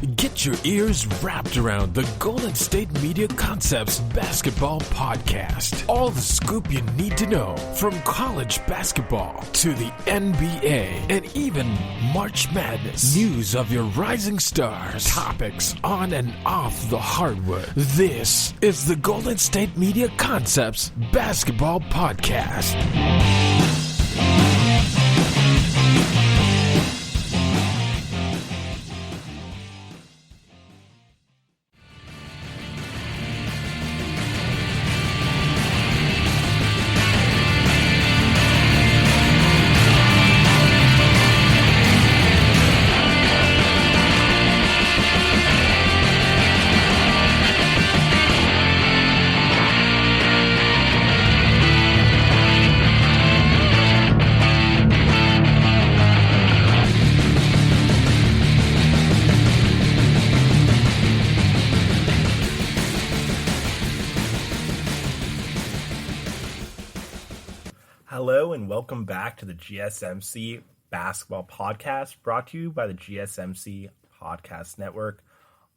Get your ears wrapped around the Golden State Media Concepts Basketball Podcast. All the scoop you need to know, from college basketball to the NBA and even March Madness. News of your rising stars, topics on and off the hardwood. This is the Golden State Media Concepts Basketball Podcast. Hello and welcome back to the GSMC Basketball Podcast, brought to you by the GSMC Podcast Network.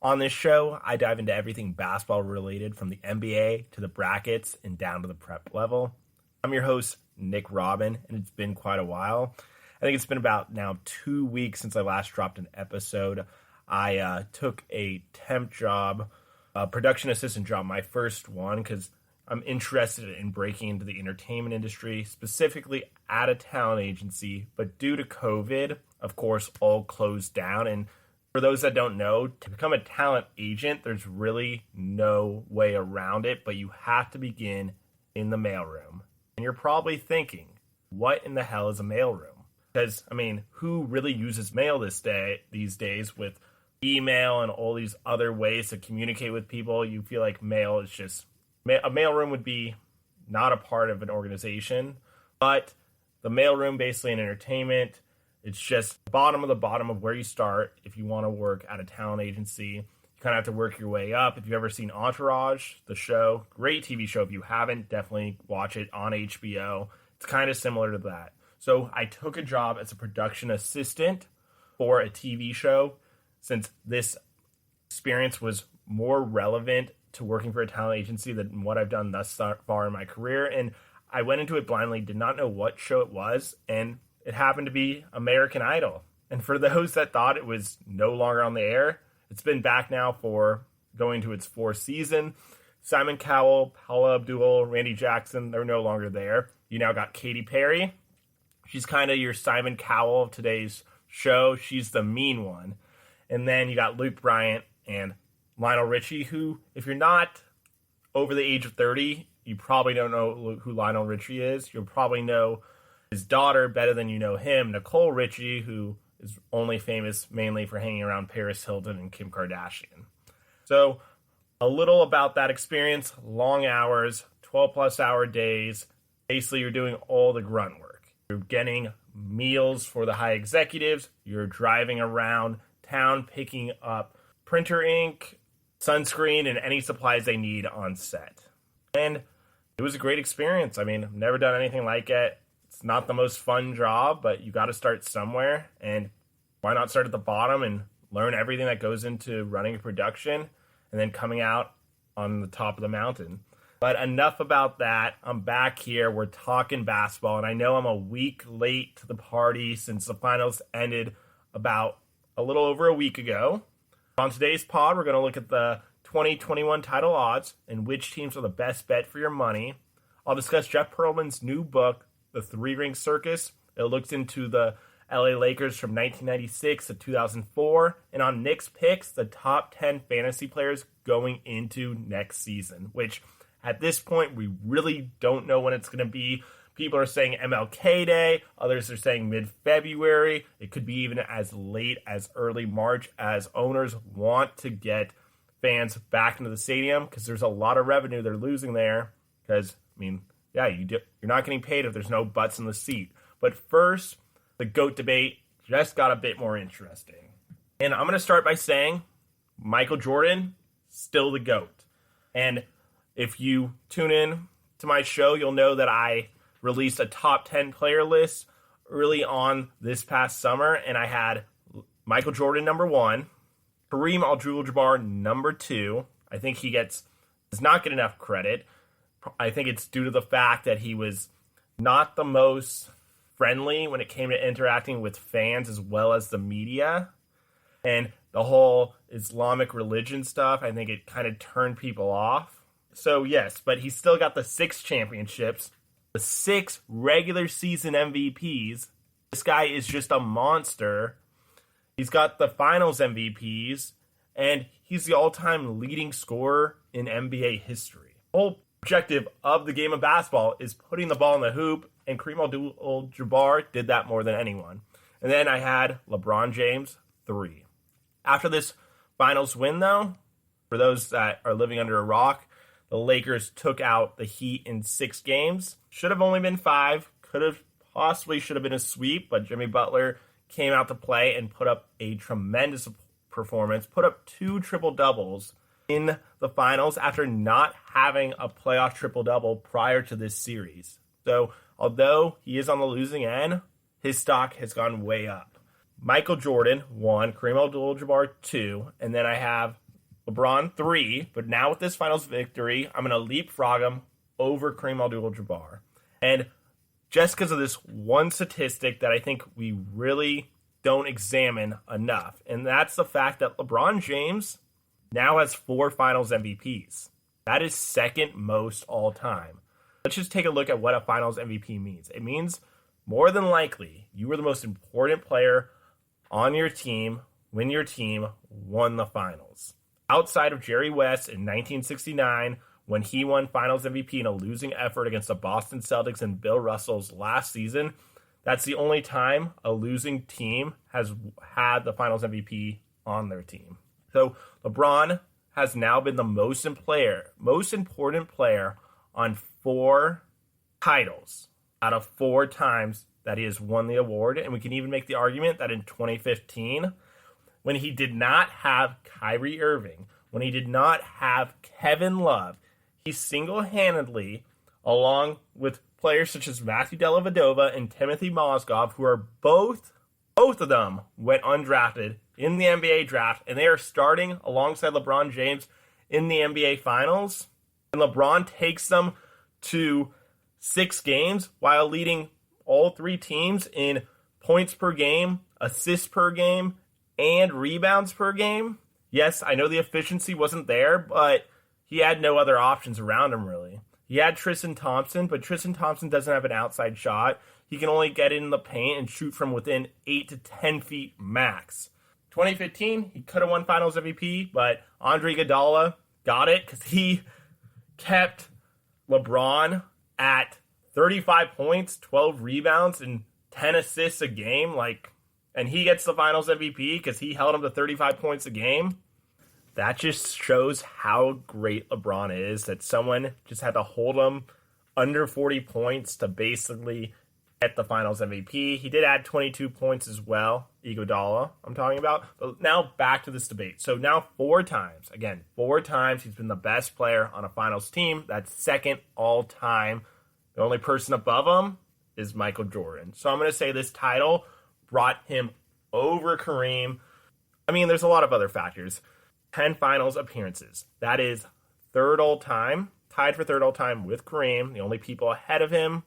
On this show, I dive into everything basketball related, from the NBA to the brackets and down to the prep level. I'm your host, Nick Robin, and it's been quite a while. I think it's been about now 2 weeks since I last dropped an episode. I took a temp job, a production assistant job, my first one, because I'm interested in breaking into the entertainment industry, specifically at a talent agency. But due to COVID, of course, all closed down. And for those that don't know, to become a talent agent, there's really no way around it, but you have to begin in the mailroom. And you're probably thinking, what in the hell is a mailroom? Because, who really uses mail these days with email and all these other ways to communicate with people? You feel like mail is just... A mailroom would be not a part of an organization, but the mailroom, basically in entertainment, it's just the bottom of where you start if you want to work at a talent agency. You kind of have to work your way up. If you've ever seen Entourage, the show, great TV show. If you haven't, definitely watch it on HBO. It's kind of similar to that. So I took a job as a production assistant for a TV show, since this experience was more relevant to working for a talent agency than what I've done thus far in my career. And I went into it blindly, did not know what show it was, and it happened to be American Idol. And for those that thought it was no longer on the air, it's been back now for going to its fourth season. Simon Cowell, Paula Abdul, Randy Jackson, they're no longer there. You now got Katy Perry. She's kind of your Simon Cowell of today's show. She's the mean one. And then you got Luke Bryant and Lionel Richie, who, if you're not over the age of 30, you probably don't know who Lionel Richie is. You'll probably know his daughter better than you know him, Nicole Richie, who is only famous mainly for hanging around Paris Hilton and Kim Kardashian. So a little about that experience: long hours, 12-plus hour days. Basically, you're doing all the grunt work. You're getting meals for the high executives. You're driving around town picking up printer ink, sunscreen, and any supplies they need on set. And it was a great experience. I've never done anything like it. It's not the most fun job, but you got to start somewhere. And why not start at the bottom and learn everything that goes into running a production and then coming out on the top of the mountain? But enough about that. I'm back here. We're talking basketball. And I know I'm a week late to the party since the finals ended about a little over a week ago. On today's pod, we're going to look at the 2021 title odds and which teams are the best bet for your money. I'll discuss Jeff Pearlman's new book, The Ring Circus. It looks into the LA Lakers from 1996 to 2004. And on Nick's picks, the top 10 fantasy players going into next season, which at this point, we really don't know when it's going to be. People are saying MLK Day. Others are saying mid-February. It could be even as late as early March, as owners want to get fans back into the stadium, because there's a lot of revenue they're losing there. Because, you're not getting paid if there's no butts in the seat. But first, the GOAT debate just got a bit more interesting. And I'm going to start by saying Michael Jordan, still the GOAT. And if you tune in to my show, you'll know that I released a top 10 player list early on this past summer, and I had Michael Jordan number 1, Kareem Abdul-Jabbar, number 2. I think he does not get enough credit. I think it's due to the fact that he was not the most friendly when it came to interacting with fans as well as the media. And the whole Islamic religion stuff, I think it kind of turned people off. So yes, but he still got the 6 championships, the 6 regular season MVPs. This guy is just a monster. He's got the finals MVPs, and he's the all-time leading scorer in NBA history. The whole objective of the game of basketball is putting the ball in the hoop, and Kareem Abdul-Jabbar did that more than anyone. And then I had LeBron James, 3. After this finals win, though, for those that are living under a rock, the Lakers took out the Heat in 6 games. Should have only been 5. Should have been a sweep, but Jimmy Butler came out to play and put up a tremendous performance, put up 2 triple-doubles in the finals after not having a playoff triple-double prior to this series. So, although he is on the losing end, his stock has gone way up. Michael Jordan, 1, Kareem Abdul-Jabbar, 2, and then I have LeBron, 3, but now with this finals victory, I'm going to leapfrog him over Kareem Abdul-Jabbar. And just because of this one statistic that I think we really don't examine enough, and that's the fact that LeBron James now has 4 finals MVPs. That is second most all time. Let's just take a look at what a finals MVP means. It means more than likely you were the most important player on your team when your team won the finals. Outside of Jerry West in 1969, when he won finals MVP in a losing effort against the Boston Celtics and Bill Russell's last season, that's the only time a losing team has had the finals MVP on their team. So LeBron has now been the most important player on 4 titles out of 4 times that he has won the award. And we can even make the argument that in 2015, when he did not have Kyrie Irving, when he did not have Kevin Love, he single-handedly, along with players such as Matthew Dellavedova and Timothy Mozgov, who are both of them went undrafted in the NBA draft, and they are starting alongside LeBron James in the NBA Finals. And LeBron takes them to 6 games while leading all 3 teams in points per game, assists per game, and rebounds per game. Yes, I know the efficiency wasn't there, but he had no other options around him, really. He had Tristan Thompson, but Tristan Thompson doesn't have an outside shot. He can only get in the paint and shoot from within 8 to 10 feet max. 2015, he could have won Finals MVP, but Andre Iguodala got it because he kept LeBron at 35 points, 12 rebounds, and 10 assists a game. And he gets the Finals MVP because he held him to 35 points a game. That just shows how great LeBron is, that someone just had to hold him under 40 points to basically get the Finals MVP. He did add 22 points as well, Iguodala I'm talking about. But now back to this debate. So now 4 times he's been the best player on a Finals team. That's second all time. The only person above him is Michael Jordan. So I'm going to say this title brought him over Kareem. I mean, there's a lot of other factors. 10 finals appearances. That is third all time, tied for third all time with Kareem. The only people ahead of him,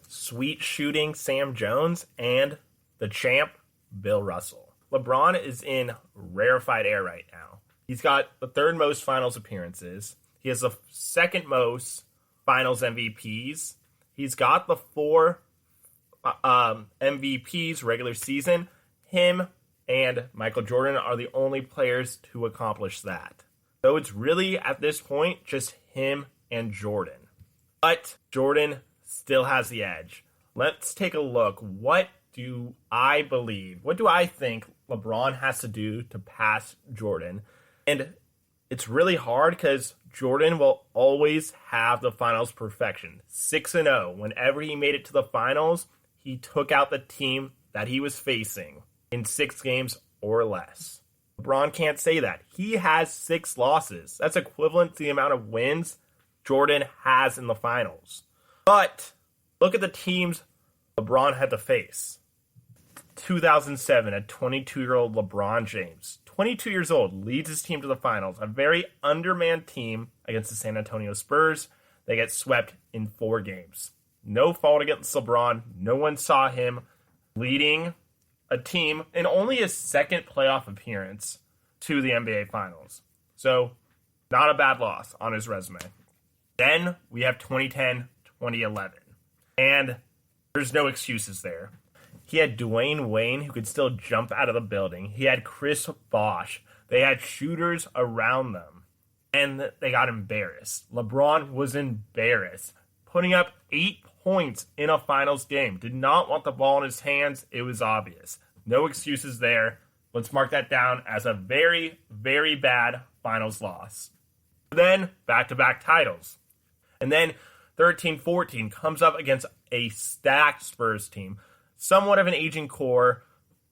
sweet shooting Sam Jones, and the champ, Bill Russell. LeBron is in rarefied air right now. He's got the 3rd most finals appearances. He has the 2nd most finals MVPs. He's got the 4 MVPs regular season. Him and Michael Jordan are the only players to accomplish that. So it's really, at this point, just him and Jordan. But Jordan still has the edge. Let's take a look. What do I think LeBron has to do to pass Jordan? And it's really hard because Jordan will always have the finals perfection. 6-0. Whenever he made it to the finals, he took out the team that he was facing in 6 games or less. LeBron can't say that. He has 6 losses. That's equivalent to the amount of wins Jordan has in the finals. But look at the teams LeBron had to face. 2007, a 22-year-old LeBron James. 22 years old, leads his team to the finals. A very undermanned team against the San Antonio Spurs. They get swept in 4 games. No fault against LeBron. No one saw him leading a team in only his second playoff appearance to the NBA Finals. So, not a bad loss on his resume. Then we have 2010-2011. And there's no excuses there. He had Dwayne Wayne, who could still jump out of the building. He had Chris Bosh. They had shooters around them. And they got embarrassed. LeBron was embarrassed. Putting up 8 points in a finals game. Did not want the ball in his hands. It was obvious. No excuses there. Let's mark that down as a very, very bad finals loss. Then, back-to-back titles. And then 13-14 comes up against a stacked Spurs team. Somewhat of an aging core.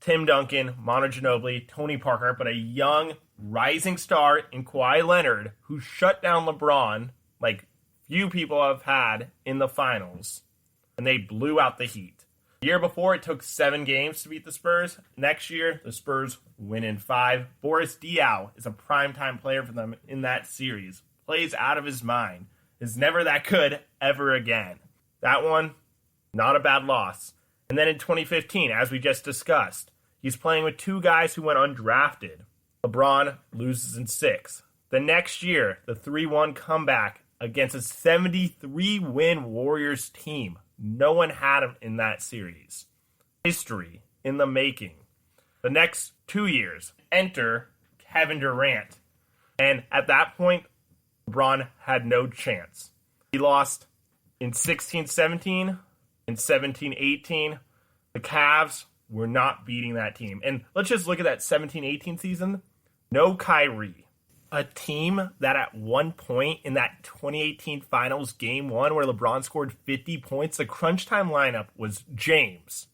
Tim Duncan, Manu Ginobili, Tony Parker, but a young, rising star in Kawhi Leonard who shut down LeBron like few people have had in the finals. And they blew out the Heat. The year before, it took 7 games to beat the Spurs. Next year, the Spurs win in 5. Boris Diaw is a primetime player for them in that series. Plays out of his mind. Is never that good ever again. That one, not a bad loss. And then in 2015, as we just discussed, he's playing with 2 guys who went undrafted. LeBron loses in 6. The next year, the 3-1 comeback against a 73-win Warriors team. No one had him in that series. History in the making. The next 2 years, enter Kevin Durant. And at that point, LeBron had no chance. He lost in 16-17, in 17-18. The Cavs were not beating that team. And let's just look at that 17-18 season. No Kyrie. A team that at one point in that 2018 Finals Game 1 where LeBron scored 50 points, the crunch time lineup was James,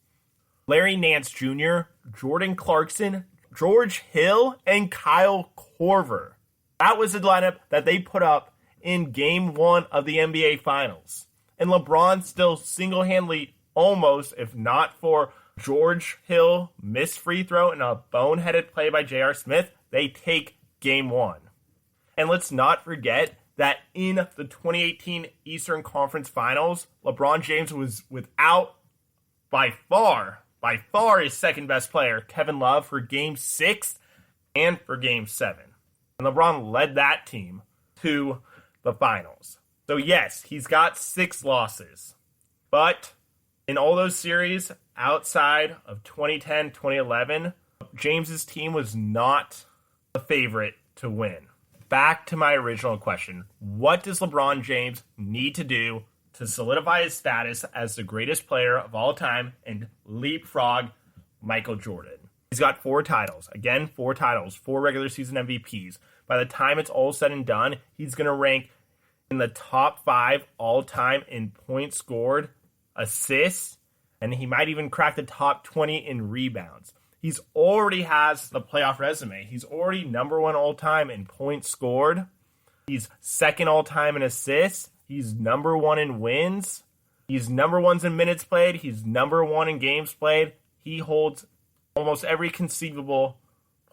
Larry Nance Jr., Jordan Clarkson, George Hill, and Kyle Korver. That was the lineup that they put up in Game 1 of the NBA Finals. And LeBron still single-handedly almost, if not for George Hill missed free throw and a boneheaded play by J.R. Smith, they take Game 1. And let's not forget that in the 2018 Eastern Conference Finals, LeBron James was without, by far his second best player, Kevin Love, for Game 6 and for Game 7. And LeBron led that team to the finals. So yes, he's got 6 losses. But in all those series outside of 2010, 2011, James's team was not the favorite to win. Back to my original question. What does LeBron James need to do to solidify his status as the greatest player of all time and leapfrog Michael Jordan? He's got 4 titles. Again, 4 titles, 4 regular season MVPs. By the time it's all said and done, he's going to rank in the top 5 all-time in points scored, assists, and he might even crack the top 20 in rebounds. He's already has the playoff resume. He's already number 1 all-time in points scored. He's second all-time in assists. He's number 1 in wins. He's number 1 in minutes played. He's number 1 in games played. He holds almost every conceivable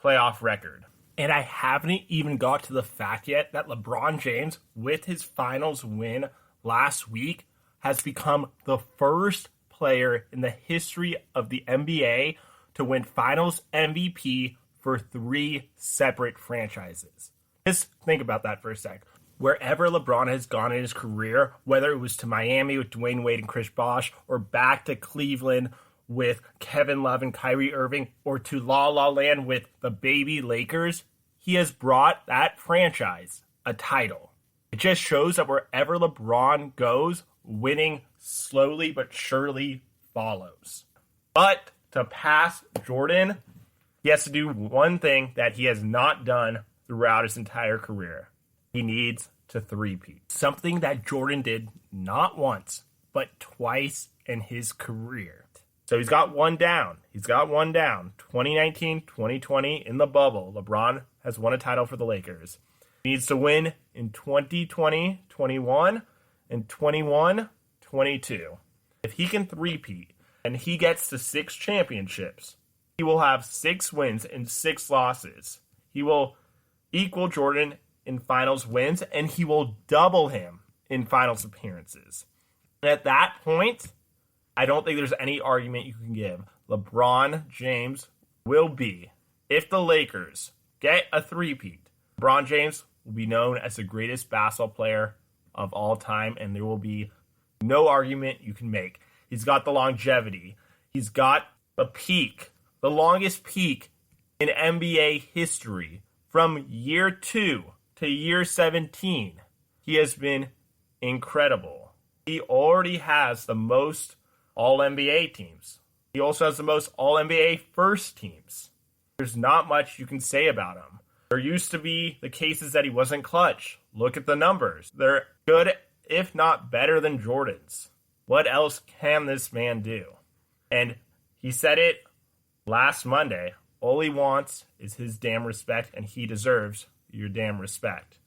playoff record. And I haven't even got to the fact yet that LeBron James, with his finals win last week, has become the first player in the history of the NBA to win finals MVP for 3 separate franchises. Just think about that for a sec. Wherever LeBron has gone in his career, whether it was to Miami with Dwayne Wade and Chris Bosh, or back to Cleveland with Kevin Love and Kyrie Irving, or to La La Land with the baby Lakers, he has brought that franchise a title. It just shows that wherever LeBron goes, winning slowly but surely follows. But to pass Jordan, he has to do one thing that he has not done throughout his entire career. He needs to three-peat. Something that Jordan did not once, but twice in his career. So he's got one down. 2019, 2020 in the bubble. LeBron has won a title for the Lakers. He needs to win in 2020, 21, and 21, 22. If he can three-peat, and he gets to 6 championships, he will have 6 wins and 6 losses. He will equal Jordan in finals wins, and he will double him in finals appearances. And at that point, I don't think there's any argument you can give. LeBron James will be, if the Lakers get a three-peat, LeBron James will be known as the greatest basketball player of all time, and there will be no argument you can make. He's got the longevity. He's got the peak, the longest peak in NBA history from year 2 to year 17. He has been incredible. He already has the most All-NBA teams. He also has the most All-NBA first teams. There's not much you can say about him. There used to be the cases that he wasn't clutch. Look at the numbers. They're good, if not better than Jordan's. What else can this man do? And he said it last Monday. All he wants is his damn respect, and he deserves your damn respect.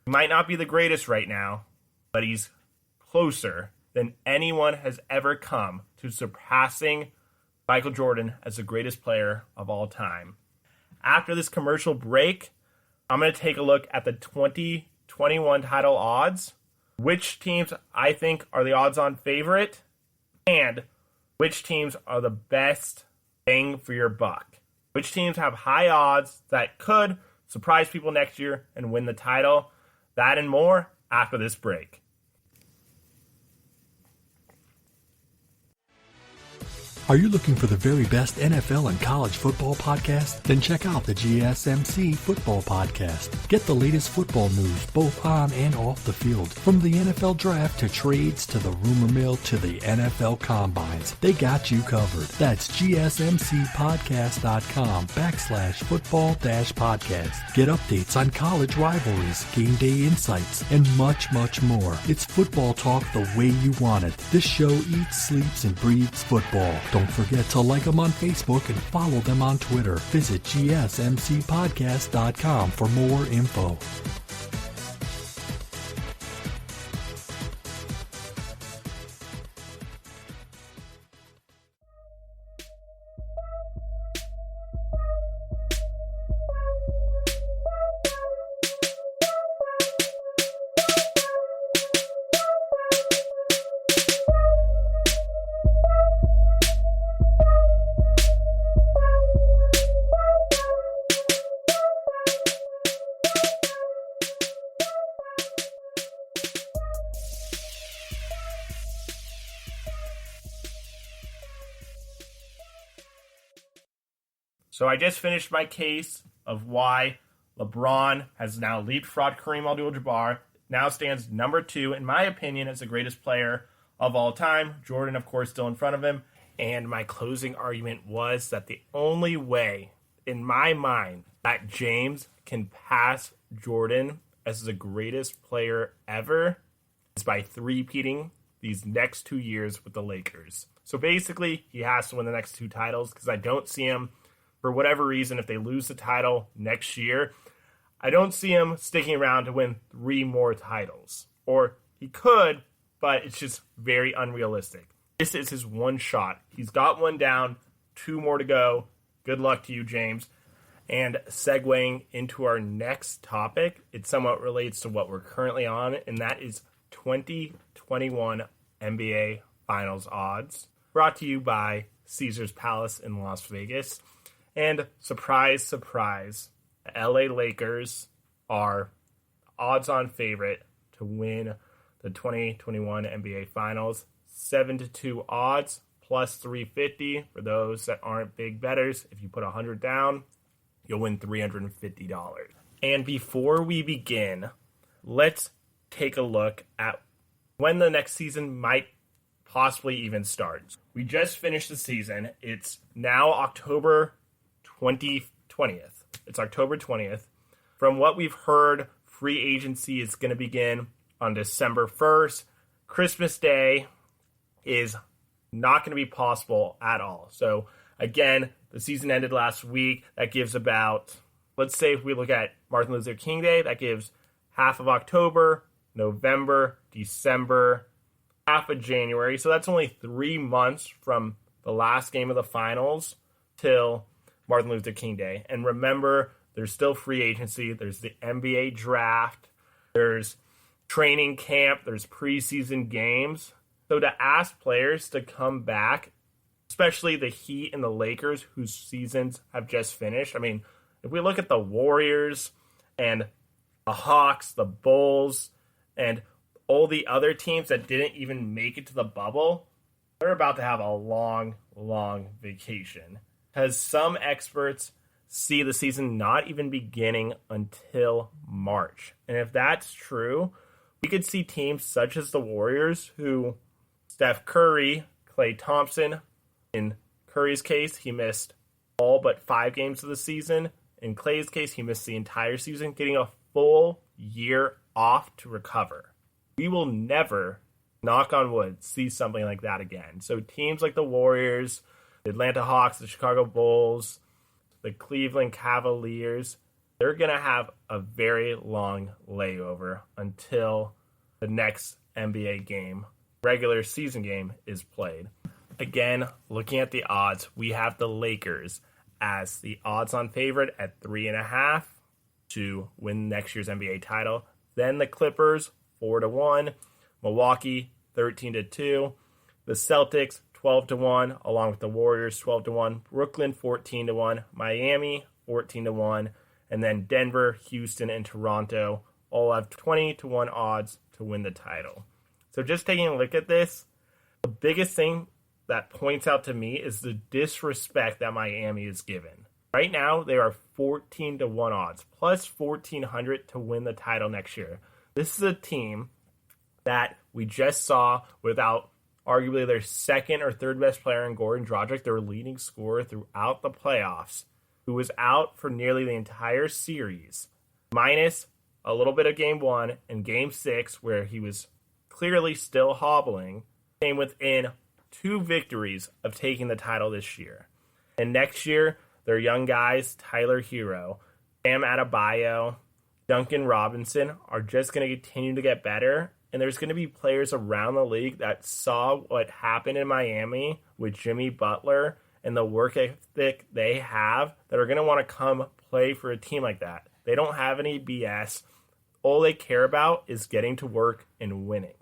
He might not be the greatest right now, but he's closer than anyone has ever come to surpassing Michael Jordan as the greatest player of all time. After this commercial break, I'm going to take a look at the 2021 title odds, which teams I think are the odds-on favorite, and which teams are the best bang for your buck. Which teams have high odds that could surprise people next year and win the title. That and more after this break. Are you looking for the very best NFL and college football podcast? Then check out the GSMC Football Podcast. Get the latest football news both on and off the field. From the NFL Draft to trades to the rumor mill to the NFL Combines. They got you covered. That's GSMCpodcast.com/football-podcast. Get updates on college rivalries, game day insights, and much, much more. It's football talk the way you want it. This show eats, sleeps, and breathes football. Don't forget to like them on Facebook and follow them on Twitter. Visit GSMCpodcast.com for more info. So I just finished my case of why LeBron has now leapfrogged Kareem Abdul-Jabbar, now stands number 2, in my opinion, as the greatest player of all time. Jordan, of course, still in front of him. And my closing argument was that the only way, in my mind, that James can pass Jordan as the greatest player ever is by three-peating these next 2 years with the Lakers. So basically, he has to win the next 2 titles because I don't see him, for whatever reason, if they lose the title next year, I don't see him sticking around to win 3 more titles. Or he could, but it's just very unrealistic. This is his one shot. He's got one down, 2 more to go. Good luck to you, James. And segueing into our next topic, it somewhat relates to what we're currently on, and that is 2021 NBA Finals odds, brought to you by Caesars Palace in Las Vegas. And surprise, surprise, the LA Lakers are odds-on favorite to win the 2021 NBA Finals. 7-2 odds, plus 350 for those that aren't big bettors. If you put 100 down, you'll win $350. And before we begin, let's take a look at when the next season might possibly even start. We just finished the season. It's now October 20th. It's October 20th. From what we've heard, free agency is going to begin on December 1st. Christmas Day is not going to be possible at all. So again, the season ended last week. That gives about, let's say if we look at Martin Luther King Day, that gives half of October, November, December, half of January. So that's only 3 months from the last game of the finals till Martin Luther King Day. And remember, there's still free agency, there's the NBA draft, there's training camp, there's preseason games. So to ask players to come back, especially the Heat and the Lakers, whose seasons have just finished. I mean, if we look at the Warriors and the Hawks, the Bulls, and all the other teams that didn't even make it to the bubble, they're about to have a long, long vacation. Because some experts see the season not even beginning until March. And if that's true, we could see teams such as the Warriors, who Steph Curry, Klay Thompson, in Curry's case, he missed all but 5 games of the season. In Klay's case, he missed the entire season, getting a full year off to recover. We will never, knock on wood, see something like that again. So teams like the Warriors, the Atlanta Hawks, the Chicago Bulls, the Cleveland Cavaliers, they're going to have a very long layover until the next NBA game, regular season game, is played. Again, looking at the odds, we have the Lakers as the odds-on favorite at 3.5 to win next year's NBA title. Then the Clippers, 4-1. Milwaukee, 13-2. The Celtics, 12-1, along with the Warriors, 12-1. Brooklyn, 14-1. Miami, 14-1. And then Denver, Houston, and Toronto all have 20-1 odds to win the title. So just taking a look at this, the biggest thing that points out to me is the disrespect that Miami is given. Right now, they are 14-1 odds, plus 1,400 to win the title next year. This is a team that we just saw without arguably their second or third best player in Goran Dragic, their leading scorer throughout the playoffs, who was out for nearly the entire series, minus a little bit of Game 1 and Game 6, where he was clearly still hobbling, came within 2 victories of taking the title this year. And next year, their young guys, Tyler Hero, Bam Adebayo, Duncan Robinson, are just going to continue to get better. And there's going to be players around the league that saw what happened in Miami with Jimmy Butler and the work ethic they have that are going to want to come play for a team like that. They don't have any BS. All they care about is getting to work and winning.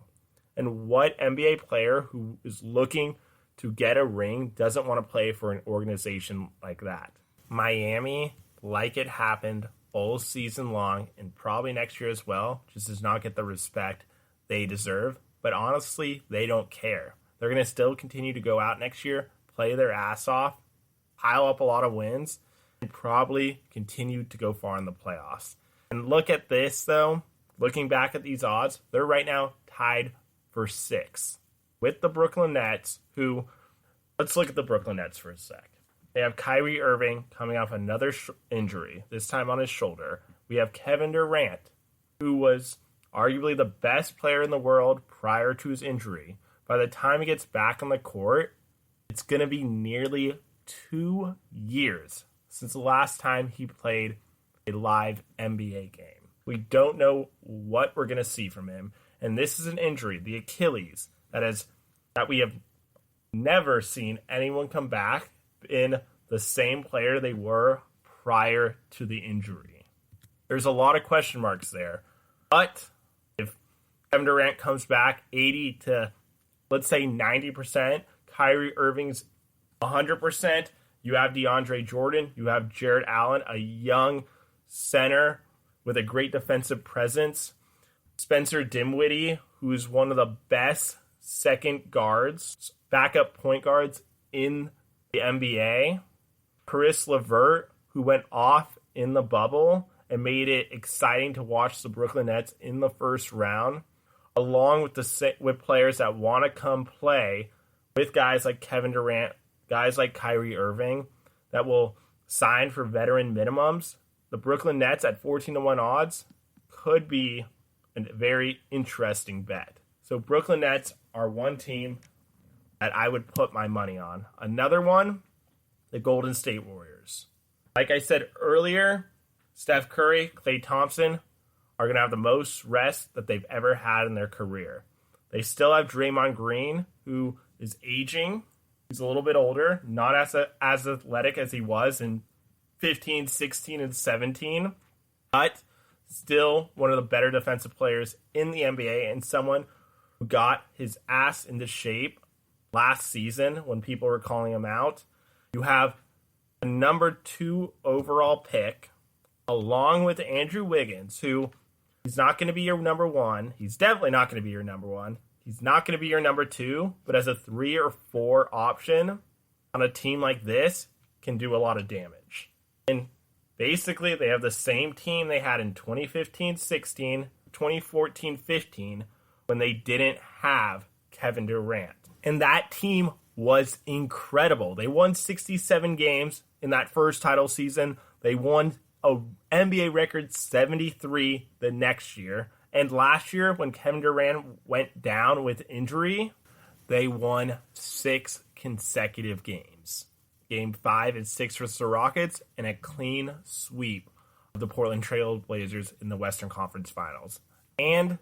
And what NBA player who is looking to get a ring doesn't want to play for an organization like that? Miami, like it happened all season long and probably next year as well, just does not get the respect they deserve. But honestly, they don't care. They're going to still continue to go out next year, play their ass off, pile up a lot of wins, and probably continue to go far in the playoffs. And look at this, though. Looking back at these odds, they're right now tied for 6 with the Brooklyn Nets, who, let's look at the Brooklyn Nets for a sec. They have Kyrie Irving coming off another injury, this time on his shoulder. We have Kevin Durant, who was arguably the best player in the world prior to his injury. By the time he gets back on the court, it's going to be nearly 2 years since the last time he played a live NBA game. We don't know what we're going to see from him. And this is an injury, the Achilles, that we have never seen anyone come back in the same player they were prior to the injury. There's a lot of question marks there. But if Kevin Durant comes back 80 to, let's say, 90%, Kyrie Irving's 100%, you have DeAndre Jordan, you have Jared Allen, a young center with a great defensive presence, Spencer Dinwiddie, who's one of the best second guards, backup point guards in the NBA, Caris LeVert, who went off in the bubble and made it exciting to watch the Brooklyn Nets in the first round, along with players that want to come play with guys like Kevin Durant, guys like Kyrie Irving, that will sign for veteran minimums. The Brooklyn Nets at 14-1 odds could be a very interesting bet. So Brooklyn Nets are one team that I would put my money on. Another one, the Golden State Warriors. Like I said earlier, Steph Curry, Klay Thompson are going to have the most rest that they've ever had in their career. They still have Draymond Green, who is aging. He's a little bit older, not as athletic as he was in 15, 16, and 17. But still one of the better defensive players in the NBA and someone who got his ass into shape last season when people were calling him out. You have the number 2 overall pick along with Andrew Wiggins, who he's not going to be your number 1. He's definitely not going to be your number 1. He's not going to be your number 2, but as a 3 or 4 option on a team like this can do a lot of damage. And basically, they have the same team they had in 2015-16, 2014-15, when they didn't have Kevin Durant. And that team was incredible. They won 67 games in that first title season. They won an NBA record 73 the next year. And last year, when Kevin Durant went down with injury, they won 6 consecutive games. Game 5 and 6 for the Rockets, and a clean sweep of the Portland Trail Blazers in the Western Conference Finals. And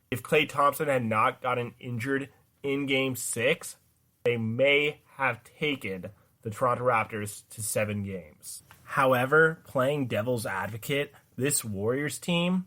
if Klay Thompson had not gotten injured in Game 6, they may have taken the Toronto Raptors to 7 games. However, playing devil's advocate, this Warriors team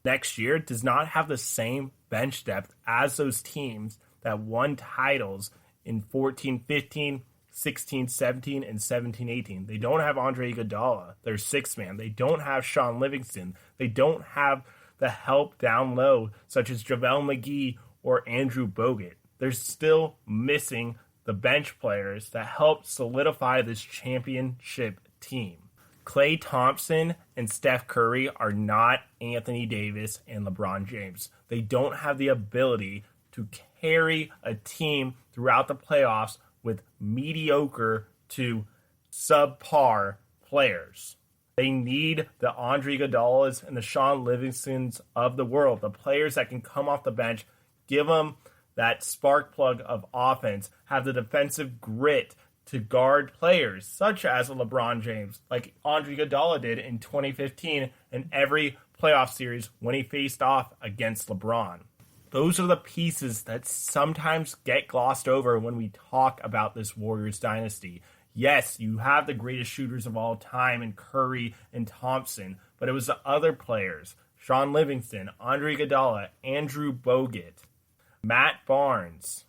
next year does not have the same bench depth as those teams that won titles in 14-15, 16-17, and 17-18. They don't have Andre Iguodala, their 6th man. They don't have Sean Livingston. They don't have the help down low, such as JaVale McGee or Andrew Bogut. They're still missing the bench players that help solidify this championship team. Klay Thompson and Steph Curry are not Anthony Davis and LeBron James. They don't have the ability to carry a team throughout the playoffs with mediocre to subpar players. They need the Andre Iguodalas and the Sean Livingstons of the world, the players that can come off the bench, give them that spark plug of offense, have the defensive grit to guard players such as LeBron James, like Andre Iguodala did in 2015 in every playoff series when he faced off against LeBron. Those are the pieces that sometimes get glossed over when we talk about this Warriors dynasty. Yes, you have the greatest shooters of all time in Curry and Thompson, but it was the other players, Sean Livingston, Andre Iguodala, Andrew Bogut, Matt Barnes,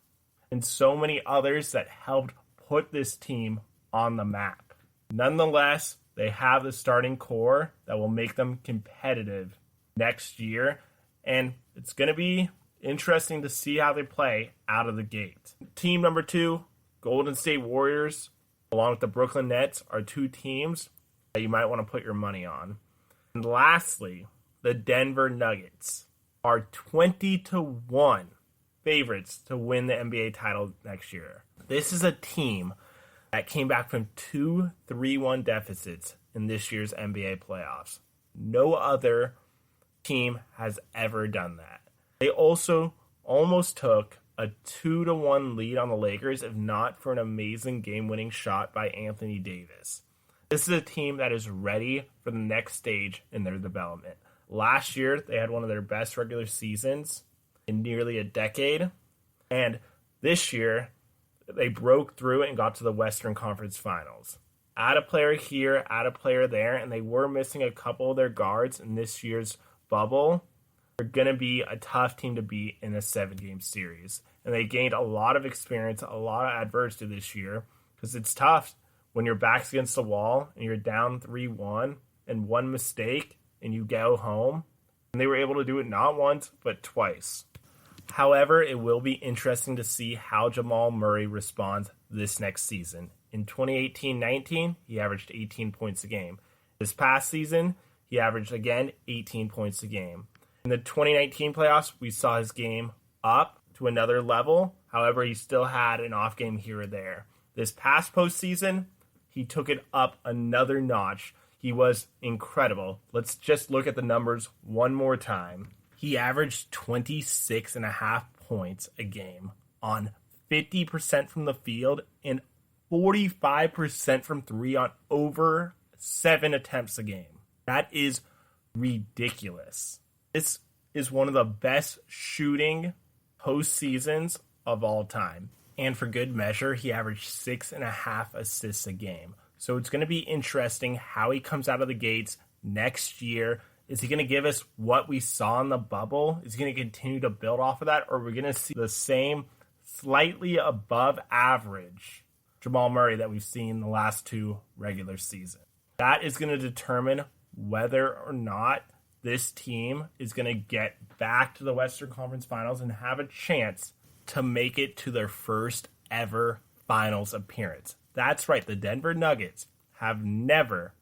and so many others that helped put this team on the map. Nonetheless, they have the starting core that will make them competitive next year, and it's going to be interesting to see how they play out of the gate. Team number 2, Golden State Warriors, along with the Brooklyn Nets, are 2 teams that you might want to put your money on. And lastly, the Denver Nuggets are 20-1 favorites to win the NBA title next year. This is a team that came back from 2 3-1 deficits in this year's NBA playoffs. No other team has ever done that. They also almost took a 2-1 lead on the Lakers, if not for an amazing game-winning shot by Anthony Davis. This is a team that is ready for the next stage in their development. Last year, they had one of their best regular seasons in nearly a decade, and this year, they broke through and got to the Western Conference Finals. Add a player here, add a player there, and they were missing a couple of their guards in this year's bubble. They're going to be a tough team to beat in a 7-game series. And they gained a lot of experience, a lot of adversity this year, because it's tough when your back's against the wall and you're down 3-1 and one mistake and you go home. And they were able to do it not once, but twice. However, it will be interesting to see how Jamal Murray responds this next season. In 2018-19, he averaged 18 points a game. This past season, he averaged, again, 18 points a game. In the 2019 playoffs, we saw his game up to another level. However, he still had an off game here or there. This past postseason, he took it up another notch. He was incredible. Let's just look at the numbers one more time. He averaged 26.5 points a game on 50% from the field and 45% from 3 on over 7 attempts a game. That is ridiculous. This is one of the best shooting postseasons of all time. And for good measure, he averaged 6.5 assists a game. So it's going to be interesting how he comes out of the gates next year. Is he going to give us what we saw in the bubble? Is he going to continue to build off of that? Or are we going to see the same slightly above average Jamal Murray that we've seen the last two regular seasons? That is going to determine whether or not this team is going to get back to the Western Conference Finals and have a chance to make it to their first ever finals appearance. That's right, the Denver Nuggets have never,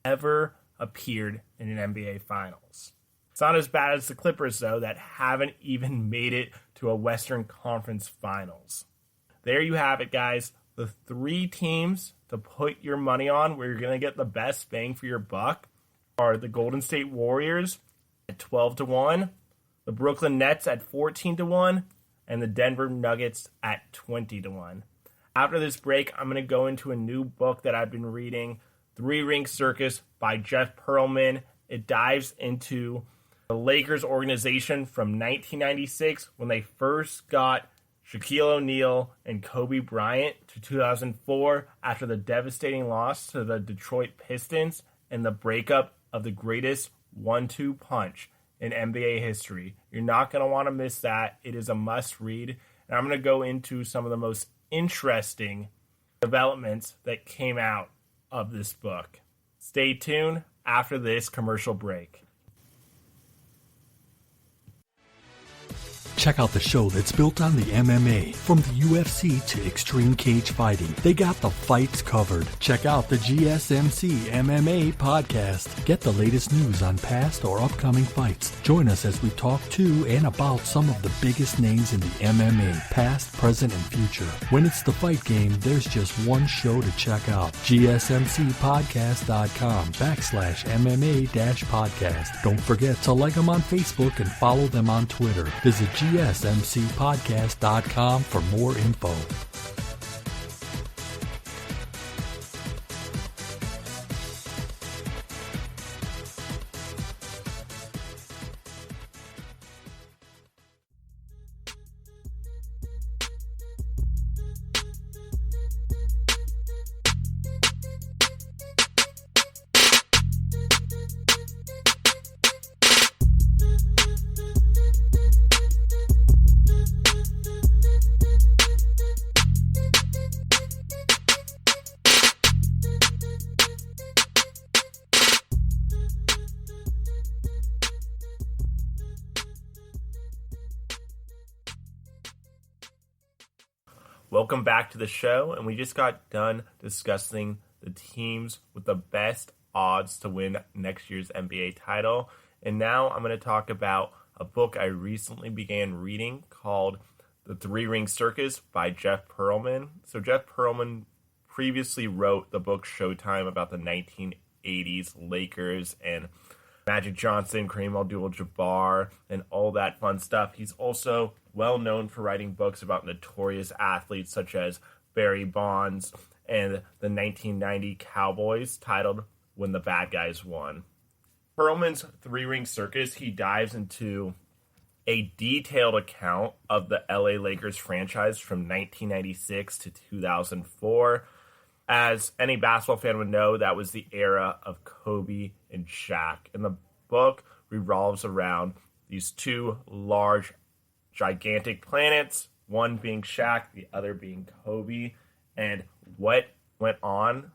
ever appeared in an NBA Finals. It's not as bad as the Clippers, though, that haven't even made it to a Western Conference Finals. There you have it, guys. The three teams to put your money on where you're going to get the best bang for your buck are the Golden State Warriors at 12-1, the Brooklyn Nets at 14-1, and the Denver Nuggets at 20-1. After this break, I'm going to go into a new book that I've been reading, Ring Circus by Jeff Pearlman. It dives into the Lakers organization from 1996 when they first got Shaquille O'Neal and Kobe Bryant to 2004 after the devastating loss to the Detroit Pistons and the breakup of the greatest 1-2 punch in NBA history. You're not going to want to miss that. It is a must read. And I'm going to go into some of the most interesting developments that came out of this book. Stay tuned after this commercial break. Check out the show that's built on the MMA. From the UFC to extreme cage fighting, they got the fights covered. Check out the GSMC MMA podcast. Get the latest news on past or upcoming fights. Join us as we talk to and about some of the biggest names in the MMA, past, present, and future. When it's the fight game, there's just one show to check out. GSMCpodcast.com/MMA-podcast. Don't forget to like them on Facebook and follow them on Twitter. Visit GSMCpodcast.com for more info. Welcome back to the show, and we just got done discussing the teams with the best odds to win next year's NBA title. And now I'm going to talk about a book I recently began reading called The Ring Circus by Jeff Pearlman. So Jeff Pearlman previously wrote the book Showtime about the 1980s Lakers and Magic Johnson, Kareem Abdul-Jabbar, and all that fun stuff. He's also well known for writing books about notorious athletes such as Barry Bonds and the 1990 Cowboys titled When the Bad Guys Won. Pearlman's Ring Circus, he dives into a detailed account of the LA Lakers franchise from 1996 to 2004. As any basketball fan would know, that was the era of Kobe and Shaq. And the book revolves around these two large, gigantic planets, one being Shaq, the other being Kobe, and what went on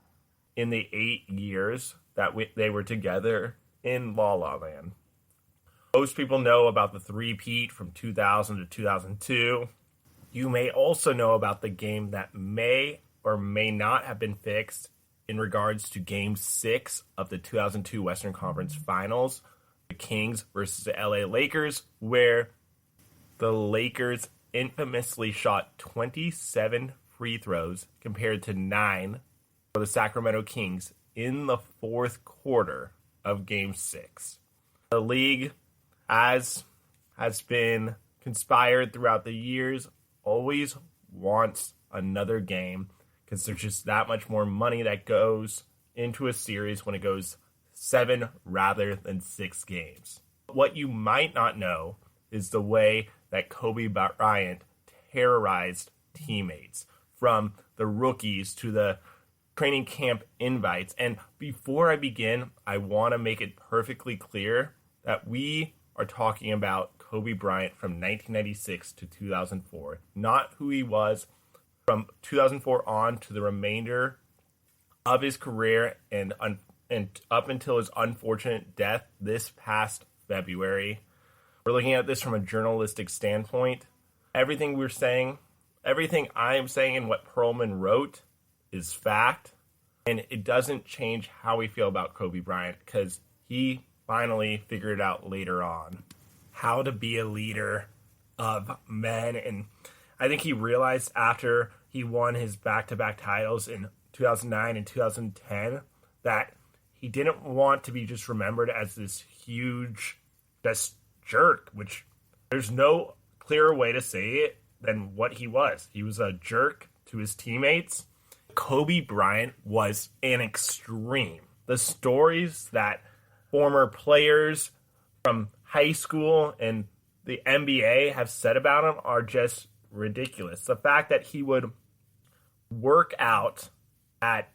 in the 8 years that they were together in La La Land. Most people know about the three-peat from 2000 to 2002. You may also know about the game that may or may not have been fixed in regards to Game 6 of the 2002 Western Conference Finals, the Kings versus the LA Lakers, where the Lakers infamously shot 27 free throws compared to 9 for the Sacramento Kings in the fourth quarter of Game 6. The league, as has been conspired throughout the years, always wants another game because there's just that much more money that goes into a series when it goes 7 rather than 6 games. What you might not know is the way that Kobe Bryant terrorized teammates, from the rookies to the training camp invites. And before I begin, I want to make it perfectly clear that we are talking about Kobe Bryant from 1996 to 2004, not who he was from 2004 on to the remainder of his career and up until his unfortunate death this past February. We're looking at this from a journalistic standpoint. Everything we're saying, everything I am saying and what Pearlman wrote is fact, and it doesn't change how we feel about Kobe Bryant because he finally figured out later on how to be a leader of men. And I think he realized after he won his back-to-back titles in 2009 and 2010 that he didn't want to be just remembered as this huge just jerk, which there's no clearer way to say it than what he was. He was a jerk to his teammates. Kobe Bryant was an extreme. The stories that former players from high school and the NBA have said about him are just ridiculous. The fact that he would work out at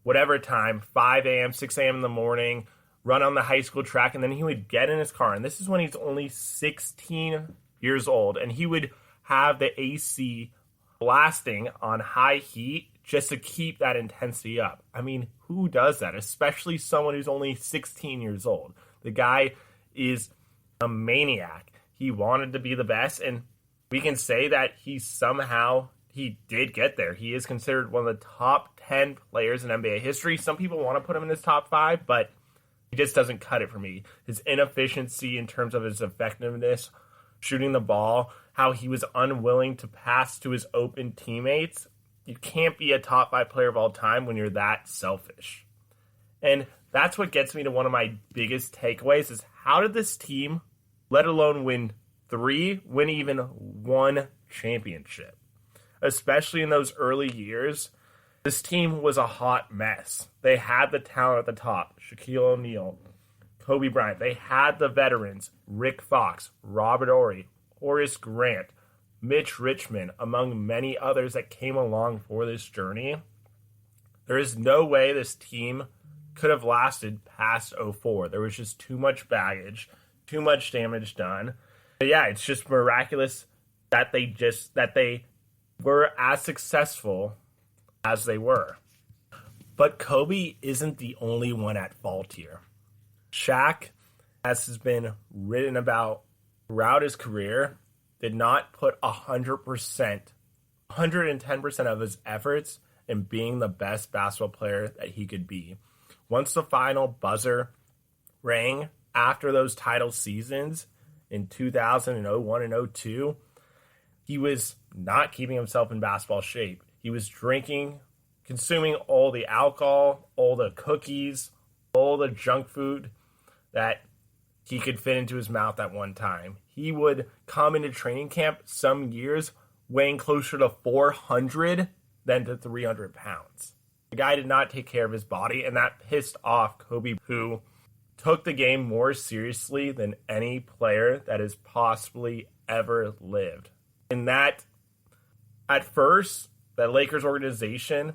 whatever time, 5 a.m., 6 a.m. in the morning, run on the high school track, and then he would get in his car. And this is when he's only 16 years old. And he would have the AC blasting on high heat just to keep that intensity up. I mean, who does that? Especially someone who's only 16 years old. The guy is a maniac. He wanted to be the best, and we can say that he did get there. He is considered one of the top 10 players in NBA history. Some people want to put him in his top 5, but he just doesn't cut it for me. His inefficiency in terms of his effectiveness, shooting the ball, how he was unwilling to pass to his open teammates. You can't be a top 5 player of all time when you're that selfish. And that's what gets me to one of my biggest takeaways is how did this team, let alone win even one championship? Especially in those early years, this team was a hot mess. They had the talent at the top, Shaquille O'Neal, Kobe Bryant. They had the veterans, Rick Fox, Robert Horry, Horace Grant, Mitch Richmond, among many others that came along for this journey. There is no way this team could have lasted past 04. There was just too much baggage, too much damage done. But yeah, it's just miraculous that they were as successful as they were. But Kobe isn't the only one at fault here. Shaq, as has been written about throughout his career, did not put 110% of his efforts in being the best basketball player that he could be. Once the final buzzer rang after those title seasons in 2000 and 01 and 02, he was not keeping himself in basketball shape. He was drinking, consuming all the alcohol, all the cookies, all the junk food that he could fit into his mouth at one time. He would come into training camp some years weighing closer to 400 than to 300 pounds. The guy did not take care of his body, and that pissed off Kobe, who took the game more seriously than any player that has possibly ever lived. And that, at first, that Lakers organization,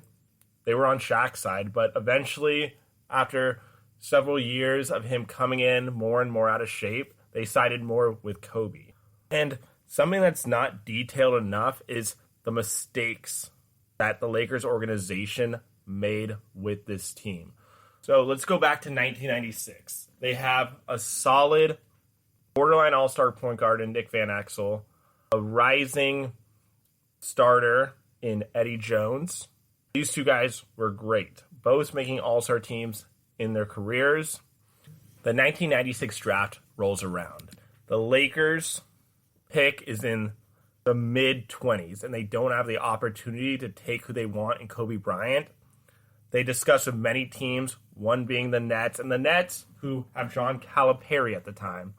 they were on Shaq's side, but eventually, after several years of him coming in more and more out of shape, they sided more with Kobe. And something that's not detailed enough is the mistakes that the Lakers organization made with this team. So let's go back to 1996. They have a solid borderline all-star point guard in Nick Van Exel, a rising starter in Eddie Jones. These two guys were great, both making all-star teams in their careers. The 1996 draft rolls around. The Lakers pick is in the mid-20s, and they don't have the opportunity to take who they want in Kobe Bryant. They discuss with many teams, one being the Nets, and the Nets, who have John Calipari at the time,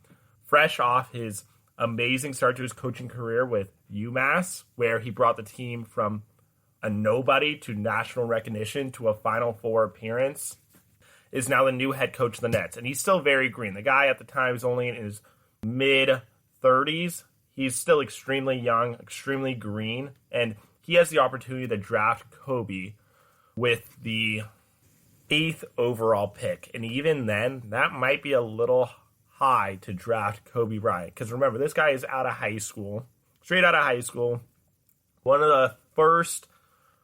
fresh off his amazing start to his coaching career with UMass, where he brought the team from a nobody to national recognition to a Final Four appearance, is now the new head coach of the Nets. And he's still very green. The guy at the time is only in his mid-30s. He's still extremely young, extremely green, and he has the opportunity to draft Kobe, with the 8th overall pick. And even then, that might be a little high to draft Kobe Bryant. Because remember, this guy is out of high school, straight out of high school. One of the first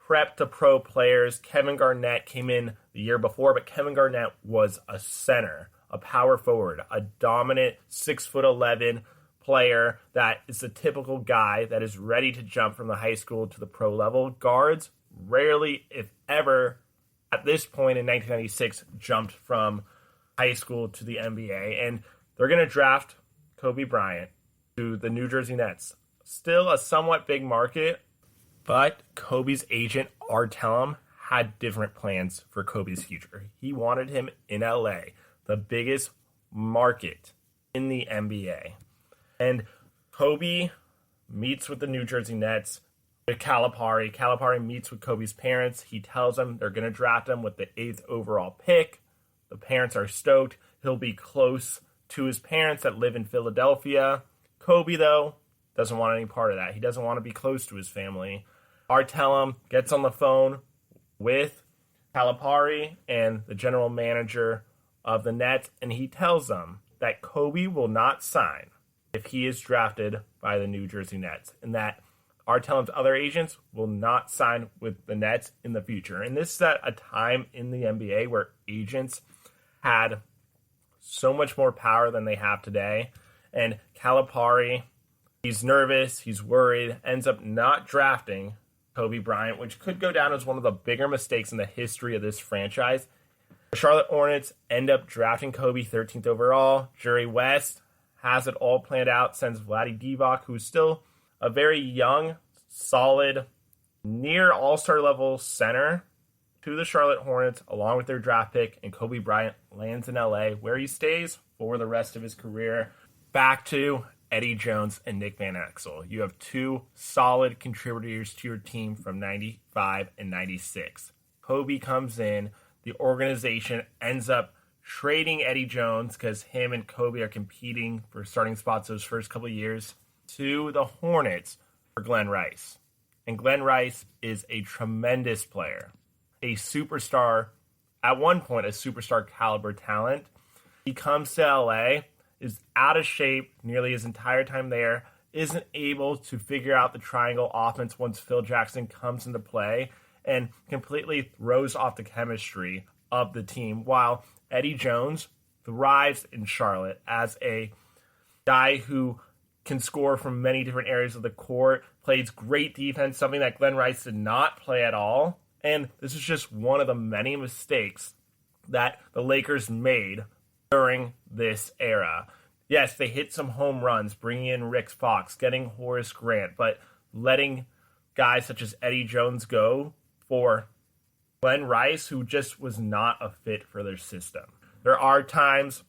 prep to pro players. Kevin Garnett came in the year before, but Kevin Garnett was a center, a power forward, a dominant 6'11" player that is the typical guy that is ready to jump from the high school to the pro level. Guards rarely, if ever, at this point in 1996, jumped from high school to the NBA, and they're going to draft Kobe Bryant to the New Jersey Nets. Still a somewhat big market, but Kobe's agent, Art Tellem, had different plans for Kobe's future. He wanted him in LA, the biggest market in the NBA. And Kobe meets with the New Jersey Nets with Calipari. Calipari meets with Kobe's parents. He tells them they're going to draft him with the 8th overall pick. The parents are stoked. He'll be close to his parents that live in Philadelphia. Kobe, though, doesn't want any part of that. He doesn't want to be close to his family. Art Tellem gets on the phone with Calipari and the general manager of the Nets, and he tells them that Kobe will not sign if he is drafted by the New Jersey Nets, and that Art Tellem's other agents will not sign with the Nets in the future. And this is at a time in the NBA where agents had so much more power than they have today. And Calipari, he's nervous, he's worried, ends up not drafting Kobe Bryant, which could go down as one of the bigger mistakes in the history of this franchise. The Charlotte Hornets end up drafting Kobe 13th overall. Jerry West has it all planned out, sends Vlade Divac, who's still a very young, solid, near all-star level center, to the Charlotte Hornets along with their draft pick, and Kobe Bryant lands in LA, where he stays for the rest of his career. Back to Eddie Jones and Nick Van Exel. You have two solid contributors to your team from 95 and 96. Kobe comes in. The organization ends up trading Eddie Jones, because him and Kobe are competing for starting spots those first couple of years, to the Hornets for Glenn Rice. And Glenn Rice is a tremendous player, a superstar, at one point a superstar caliber talent. He comes to LA, is out of shape nearly his entire time there, isn't able to figure out the triangle offense once Phil Jackson comes into play, and completely throws off the chemistry of the team, while Eddie Jones thrives in Charlotte as a guy who can score from many different areas of the court, plays great defense, something that Glenn Rice did not play at all. And this is just one of the many mistakes that the Lakers made during this era. Yes, they hit some home runs, bringing in Rick Fox, getting Horace Grant, but letting guys such as Eddie Jones go for Glenn Rice, who just was not a fit for their system. There are times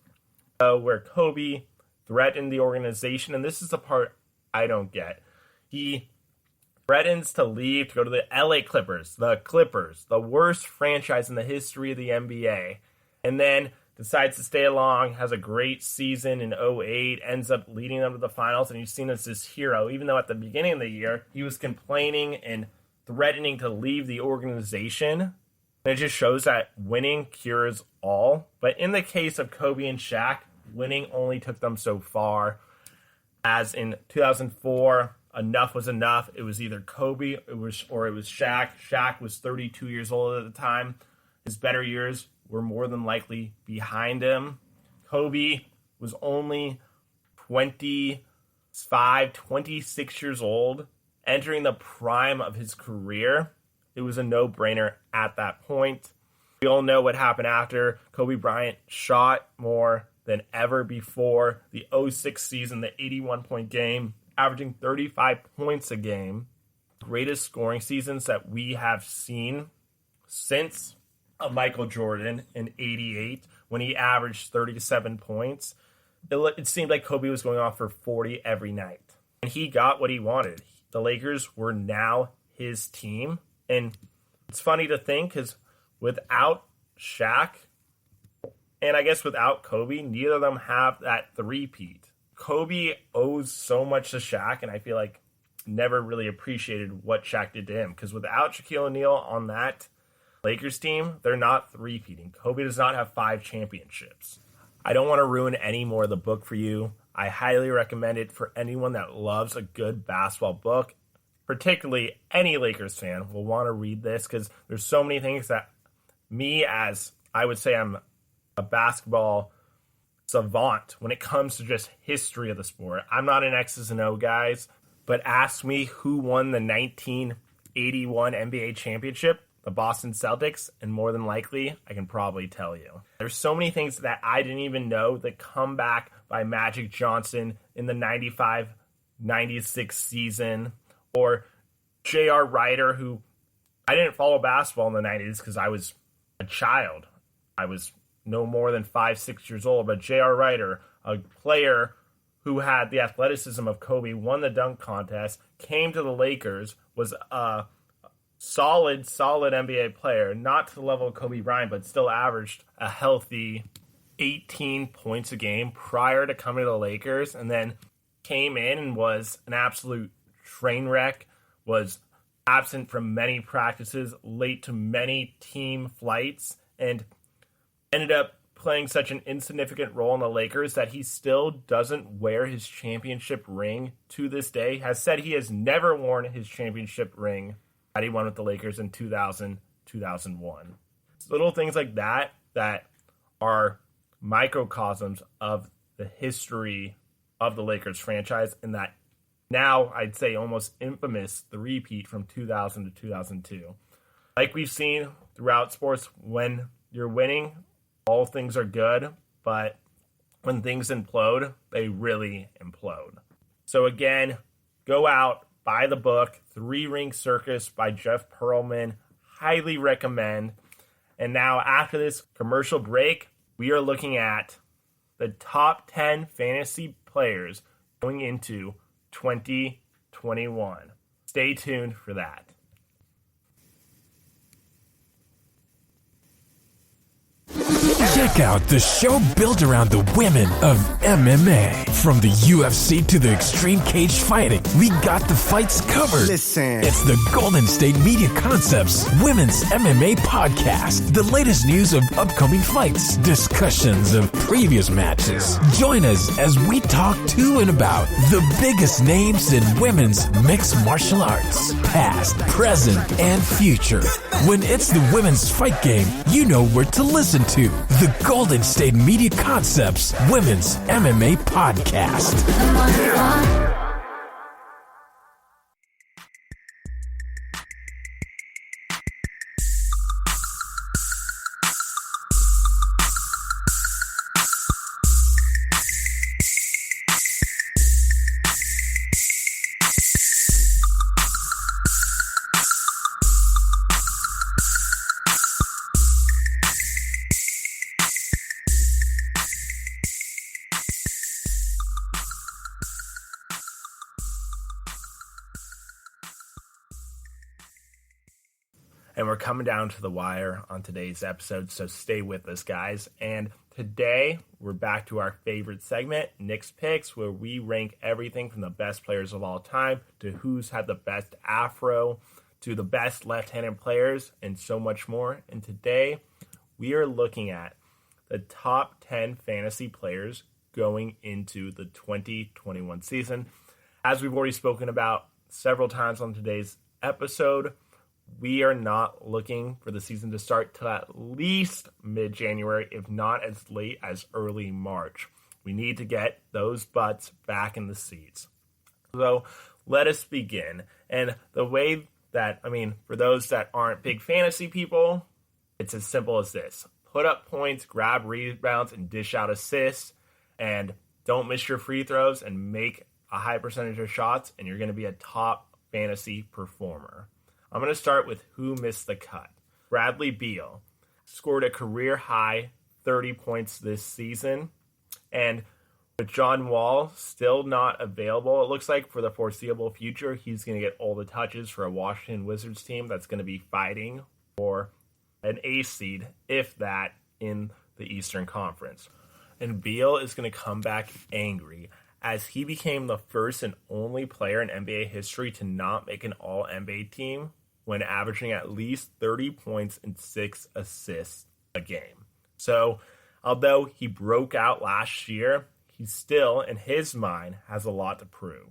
where Kobe threatened the organization, and this is the part I don't get. He threatens to leave to go to the LA Clippers, the worst franchise in the history of the NBA, and then decides to stay along, has a great season in 2008, ends up leading them to the finals, and he's seen as this hero, even though at the beginning of the year, he was complaining and threatening to leave the organization. And it just shows that winning cures all. But in the case of Kobe and Shaq, winning only took them so far. As in 2004, enough was enough. It was either Kobe or it was Shaq. Shaq was 32 years old at the time. His better years were more than likely behind him. Kobe was only 25, 26 years old, entering the prime of his career. It was a no-brainer at that point. We all know what happened after. Kobe Bryant shot more than ever before. The 2006 season, the 81-point game, averaging 35 points a game. Greatest scoring seasons that we have seen since Michael Jordan in 88, when he averaged 37 points. It seemed like Kobe was going off for 40 every night. And he got what he wanted. The Lakers were now his team. And it's funny to think, because without Shaq, and I guess without Kobe, neither of them have that three-peat. Kobe owes so much to Shaq, and I feel like never really appreciated what Shaq did to him. Because without Shaquille O'Neal on that Lakers team, they're not three-peating. Kobe does not have 5 championships. I don't want to ruin any more of the book for you. I highly recommend it for anyone that loves a good basketball book. Particularly any Lakers fan will want to read this because there's so many things that me, as I would say I'm a basketball savant when it comes to just history of the sport. I'm not an X's and O guys, but ask me who won the 1981 NBA championship, the Boston Celtics, and more than likely, I can probably tell you. There's so many things that I didn't even know. The comeback by Magic Johnson in the 95-96 season, or J.R. Ryder, who I didn't follow basketball in the 90s because I was a child. I was no more than 5-6 years old, but J.R. Ryder, a player who had the athleticism of Kobe, won the dunk contest, came to the Lakers, was a solid NBA player, not to the level of Kobe Bryant, but still averaged a healthy 18 points a game prior to coming to the Lakers, and then came in and was an absolute train wreck, was absent from many practices, late to many team flights, and ended up playing such an insignificant role in the Lakers that he still doesn't wear his championship ring to this day. Has said he has never worn his championship ring that he won with the Lakers in 2000, 2001. It's little things like that that are microcosms of the history of the Lakers franchise, and that now I'd say almost infamous, the repeat from 2000 to 2002. Like we've seen throughout sports, when you're winning, all things are good, but when things implode, they really implode. So again, go out, buy the book, Ring Circus by Jeff Pearlman. Highly recommend. And now after this commercial break, we are looking at the top 10 fantasy players going into 2021. Stay tuned for that. Check out the show built around the women of MMA. From the UFC to the extreme cage fighting, we got the fights covered. Listen. It's the Golden State Media Concepts Women's MMA Podcast. The latest news of upcoming fights, discussions of previous matches. Join us as we talk to and about the biggest names in women's mixed martial arts, past, present, and future. When it's the women's fight game, you know where to listen to. The Golden State Media Concepts Women's MMA Podcast. And we're coming down to the wire on today's episode, so stay with us, guys. And today, we're back to our favorite segment, Nick's Picks, where we rank everything from the best players of all time to who's had the best afro to the best left-handed players and so much more. And today, we are looking at the top 10 fantasy players going into the 2021 season. As we've already spoken about several times on today's episode, we are not looking for the season to start till at least mid-January, if not as late as early March. We need to get those butts back in the seats. So let us begin. And the way that, for those that aren't big fantasy people, it's as simple as this. Put up points, grab rebounds, and dish out assists. And don't miss your free throws and make a high percentage of shots, and you're going to be a top fantasy performer. I'm going to start with who missed the cut. Bradley Beal scored a career-high 30 points this season. And with John Wall still not available, it looks like for the foreseeable future, he's going to get all the touches for a Washington Wizards team that's going to be fighting for an ace seed, if that, in the Eastern Conference. And Beal is going to come back angry, as he became the first and only player in NBA history to not make an All-NBA team when averaging at least 30 points and 6 assists a game. So, although he broke out last year, he still, in his mind, has a lot to prove.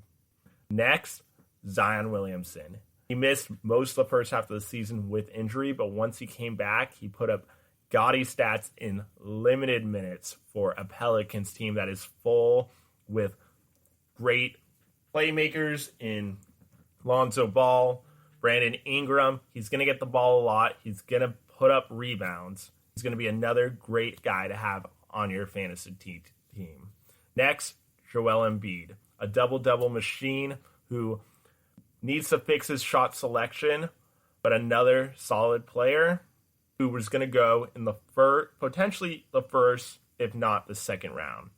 Next, Zion Williamson. He missed most of the first half of the season with injury, but once he came back, he put up gaudy stats in limited minutes for a Pelicans team that is full with great playmakers in Lonzo Ball, Brandon Ingram. He's going to get the ball a lot. He's going to put up rebounds. He's going to be another great guy to have on your fantasy team. Next, Joel Embiid, a double-double machine who needs to fix his shot selection, but another solid player who was going to go in the potentially the first, if not the second round.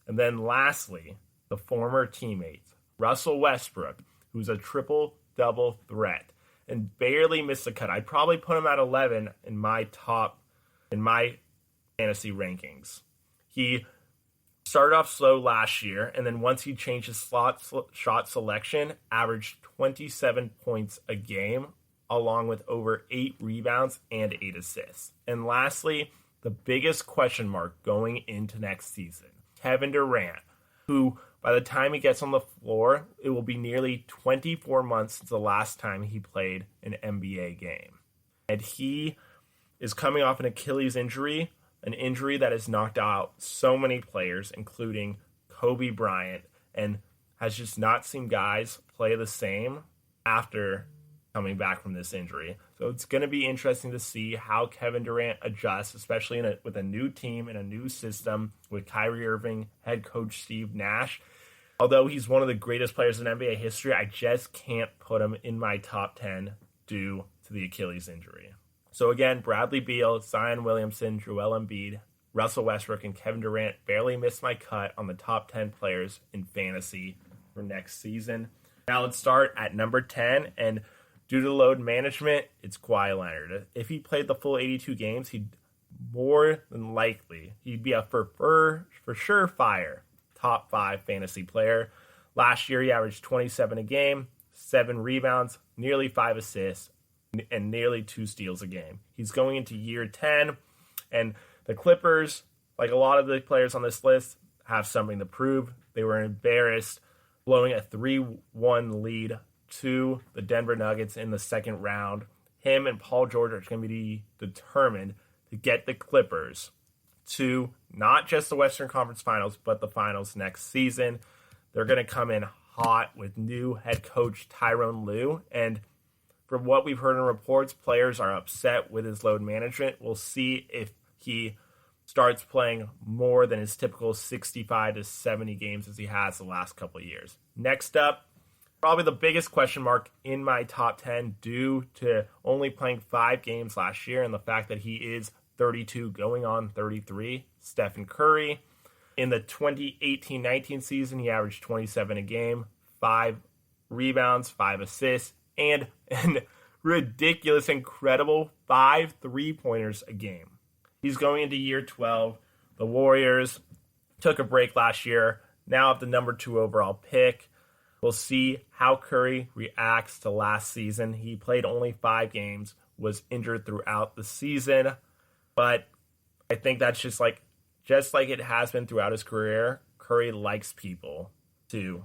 And then lastly, the former teammate, Russell Westbrook, who's a triple-double threat and barely missed the cut. I'd probably put him at 11 in my fantasy rankings. He started off slow last year, and then once he changed his shot selection, averaged 27 points a game, along with over 8 rebounds and 8 assists. And lastly, the biggest question mark going into next season, Kevin Durant, who by the time he gets on the floor, it will be nearly 24 months since the last time he played an NBA game. And he is coming off an Achilles injury, an injury that has knocked out so many players, including Kobe Bryant, and has just not seen guys play the same after coming back from this injury. So it's going to be interesting to see how Kevin Durant adjusts, especially with a new team and a new system with Kyrie Irving, head coach Steve Nash. Although he's one of the greatest players in NBA history, I just can't put him in my top 10 due to the Achilles injury. So again, Bradley Beal, Zion Williamson, Joel Embiid, Russell Westbrook, and Kevin Durant barely missed my cut on the top 10 players in fantasy for next season. Now let's start at number 10, and due to load management, it's Kawhi Leonard. If he played the full 82 games, he'd more than likely, he'd be a for surefire top 5 fantasy player. Last year, he averaged 27 a game, 7 rebounds, nearly 5 assists, and nearly 2 steals a game. He's going into year 10, and the Clippers, like a lot of the players on this list, have something to prove. They were embarrassed, blowing a 3-1 lead to the Denver Nuggets in the second round. Him and Paul George are going to be determined to get the Clippers to not just the Western Conference Finals, but the finals next season. They're going to come in hot with new head coach Tyronn Lue, and from what we've heard in reports, players are upset with his load management. We'll see if he starts playing more than his typical 65 to 70 games as he has the last couple of years. Next up, probably the biggest question mark in my top 10 due to only playing 5 games last year and the fact that he is 32 going on 33, Stephen Curry. In the 2018-19 season, he averaged 27 a game, 5 rebounds, 5 assists, and an ridiculous, incredible 5 3-pointers a game. He's going into year 12. The Warriors took a break last year, now have the number 2 overall pick. We'll see how Curry reacts to last season. He played only 5 games, was injured throughout the season, but I think that's just like it has been throughout his career. Curry likes people to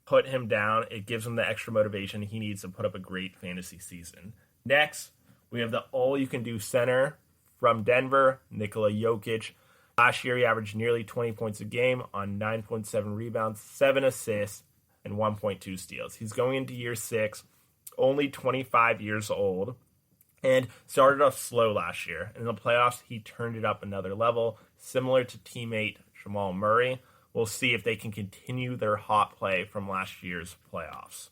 put him down. It gives him the extra motivation he needs to put up a great fantasy season. Next, we have the all-you-can-do center from Denver, Nikola Jokic. Last year, he averaged nearly 20 points a game on 9.7 rebounds, 7 assists, and 1.2 steals. He's going into year 6, only 25 years old, and started off slow last year. In the playoffs, he turned it up another level, similar to teammate Jamal Murray. We'll see if they can continue their hot play from last year's playoffs.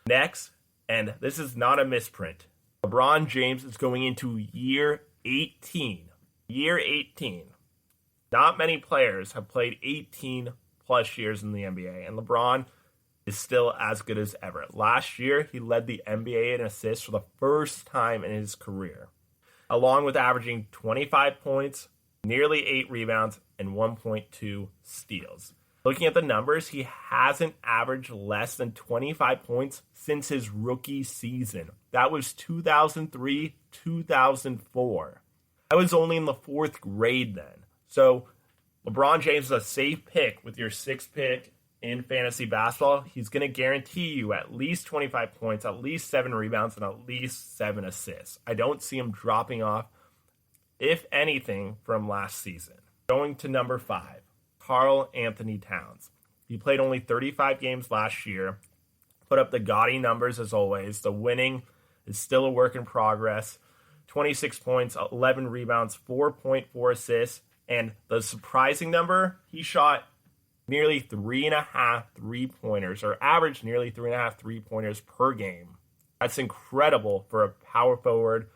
Next, and this is not a misprint, LeBron James is going into year 18. Year 18. Not many players have played 18 plus years in the NBA, and LeBron is still as good as ever. Last year, he led the NBA in assists for the first time in his career, along with averaging 25 points, nearly 8 rebounds, and 1.2 steals. Looking at the numbers, he hasn't averaged less than 25 points since his rookie season. That was 2003, 2004. I was only in the 4th grade then. So LeBron James is a safe pick with your 6th pick in fantasy basketball. He's going to guarantee you at least 25 points, at least 7 rebounds, and at least 7 assists. I don't see him dropping off, if anything, from last season. Going to number 5, Karl Anthony Towns. He played only 35 games last year, put up the gaudy numbers as always. The winning is still a work in progress. 26 points, 11 rebounds, 4.4 assists, and the surprising number, he shot nearly 3.5 3-pointers, or averaged nearly 3.5 3-pointers per game. That's incredible for a power forward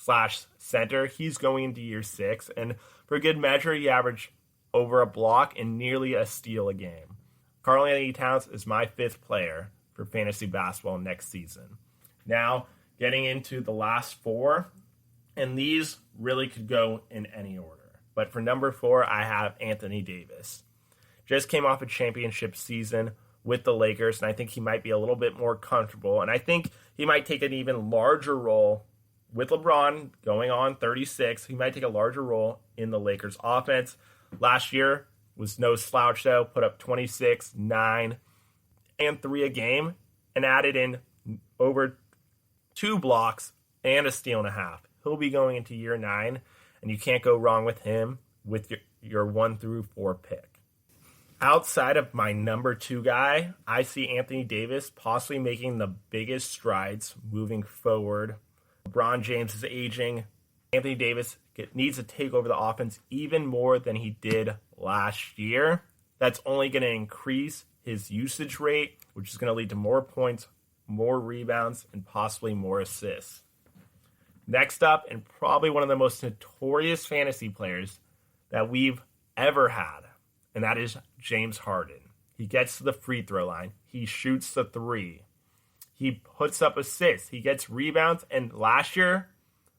/ center. He's going into year 6, and for good measure, he averaged over a block and nearly a steal a game. Karl Anthony Towns is my 5th player for fantasy basketball next season. Now, getting into the last 4, and these really could go in any order. But for number 4, I have Anthony Davis. Just came off a championship season with the Lakers, and I think he might be a little bit more comfortable. And I think he might take an even larger role with LeBron going on 36. He might take a larger role in the Lakers offense. Last year was no slouch, though. Put up 26, 9, and 3 a game, and added in over 2 blocks and a steal and a half. He'll be going into year 9, and you can't go wrong with him with your 1 through 4 pick. Outside of my number 2 guy, I see Anthony Davis possibly making the biggest strides moving forward. LeBron James is aging. Anthony Davis needs to take over the offense even more than he did last year. That's only going to increase his usage rate, which is going to lead to more points, more rebounds, and possibly more assists. Next up, and probably one of the most notorious fantasy players that we've ever had, and that is James Harden. He gets to the free throw line. He shoots the 3. He puts up assists. He gets rebounds. And last year,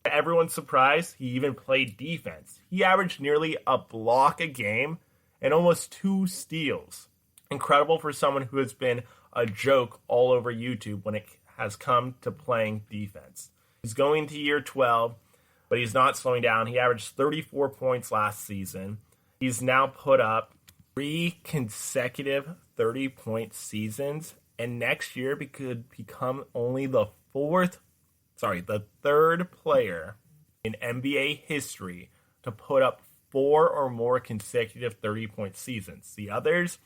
to everyone's surprise, he even played defense. He averaged nearly a block a game and almost 2 steals. Incredible for someone who has been a joke all over YouTube when it has come to playing defense. He's going to year 12, but he's not slowing down. He averaged 34 points last season. He's now put up 3 consecutive 30-point seasons, and next year he could become only the 3rd player in NBA history to put up 4 or more consecutive 30-point seasons. The others,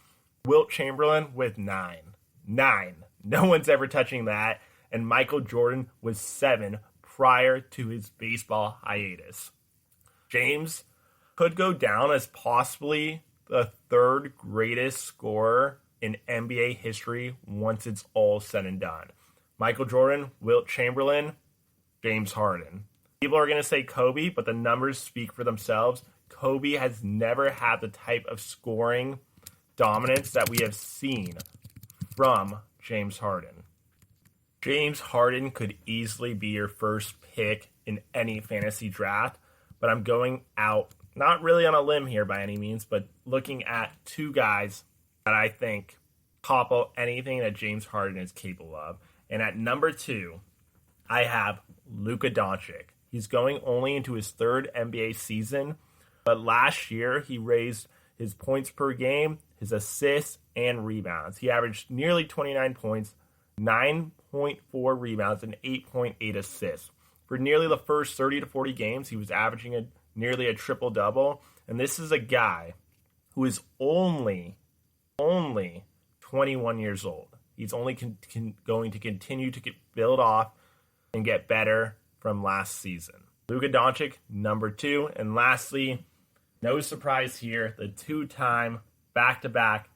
Wilt Chamberlain with 9. 9. No one's ever touching that. And Michael Jordan was 7 prior to his baseball hiatus. James could go down as possibly the 3rd greatest scorer in NBA history once it's all said and done. Michael Jordan, Wilt Chamberlain, James Harden. People are going to say Kobe, but the numbers speak for themselves. Kobe has never had the type of scoring dominance that we have seen from James Harden. James Harden could easily be your first pick in any fantasy draft, but I'm going out, not really on a limb here by any means, but looking at 2 guys that I think topple anything that James Harden is capable of. And at number 2, I have Luka Doncic. He's going only into his 3rd NBA season, but last year he raised his points per game, his assists, and rebounds. He averaged nearly 29 points, 9.4 rebounds, and 8.8 assists. For nearly the first 30 to 40 games, he was averaging nearly a triple-double. And this is a guy who is only 21 years old. He's only going to continue to build off and get better from last season. Luka Doncic, number 2. And lastly, no surprise here, the 2-time back-to-back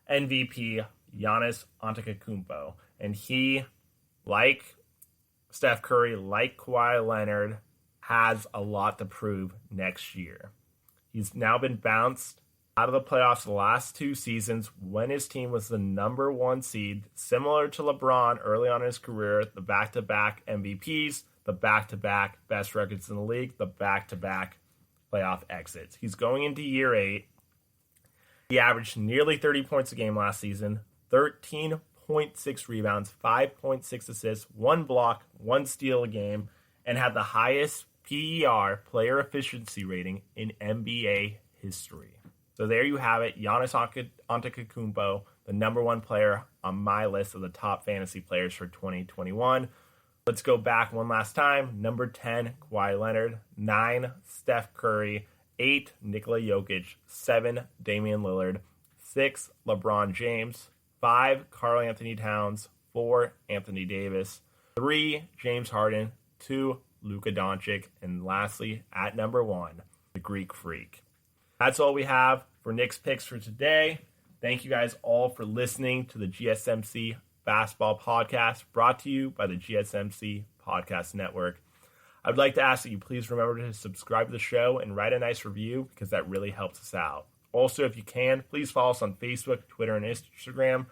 MVP, Giannis Antetokounmpo. And he, like Steph Curry, like Kawhi Leonard, has a lot to prove next year. He's now been bounced out of the playoffs the last 2 seasons when his team was the number 1 seed, similar to LeBron early on in his career, the back-to-back MVPs, the back-to-back best records in the league, the back-to-back playoff exits. He's going into year 8, He averaged nearly 30 points a game last season, 13.6 rebounds, 5.6 assists, 1 block, 1 steal a game, and had the highest PER, player efficiency rating, in NBA history. So there you have it, Giannis Antetokounmpo, the number 1 player on my list of the top fantasy players for 2021. Let's go back one last time. Number 10, Kawhi Leonard. 9, Steph Curry. 8, Nikola Jokic. 7, Damian Lillard. 6, LeBron James. 5, Karl Anthony Towns. 4, Anthony Davis. 3, James Harden. 2, Luka Doncic. And lastly, at number 1, the Greek Freak. That's all we have for Nick's picks for today. Thank you guys all for listening to the GSMC Basketball Podcast, brought to you by the GSMC Podcast Network. I would like to ask that you please remember to subscribe to the show and write a nice review, because that really helps us out. Also, if you can, please follow us on Facebook, Twitter, and Instagram.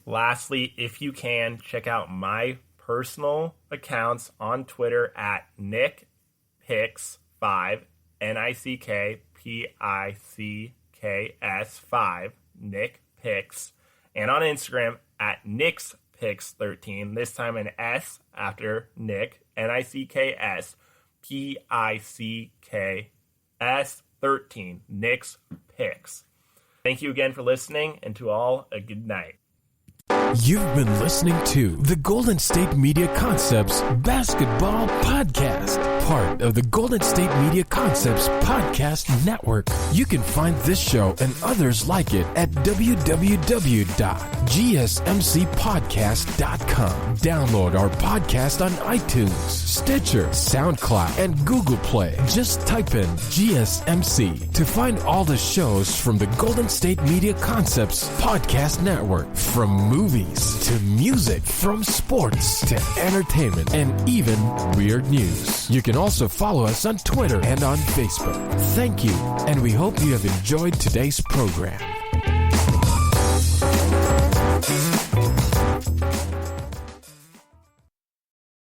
Lastly, if you can, check out my personal accounts on Twitter at NickPicks5, NickPicks5, Nick Picks, and on Instagram at NicksPicks13, this time an S after Nick, NicksPicks13, Nick's Picks. Thank you again for listening, and to all, a good night. You've been listening to the Golden State Media Concepts Basketball Podcast, part of the Golden State Media Concepts Podcast Network. You can find this show and others like it at www.gsmcpodcast.com. Download our podcast on iTunes, Stitcher, SoundCloud, and Google Play. Just type in GSMC to find all the shows from the Golden State Media Concepts Podcast Network, from movies to music, from sports to entertainment, and even weird news. You can also follow us on Twitter and on Facebook. Thank you, and we hope you have enjoyed today's program.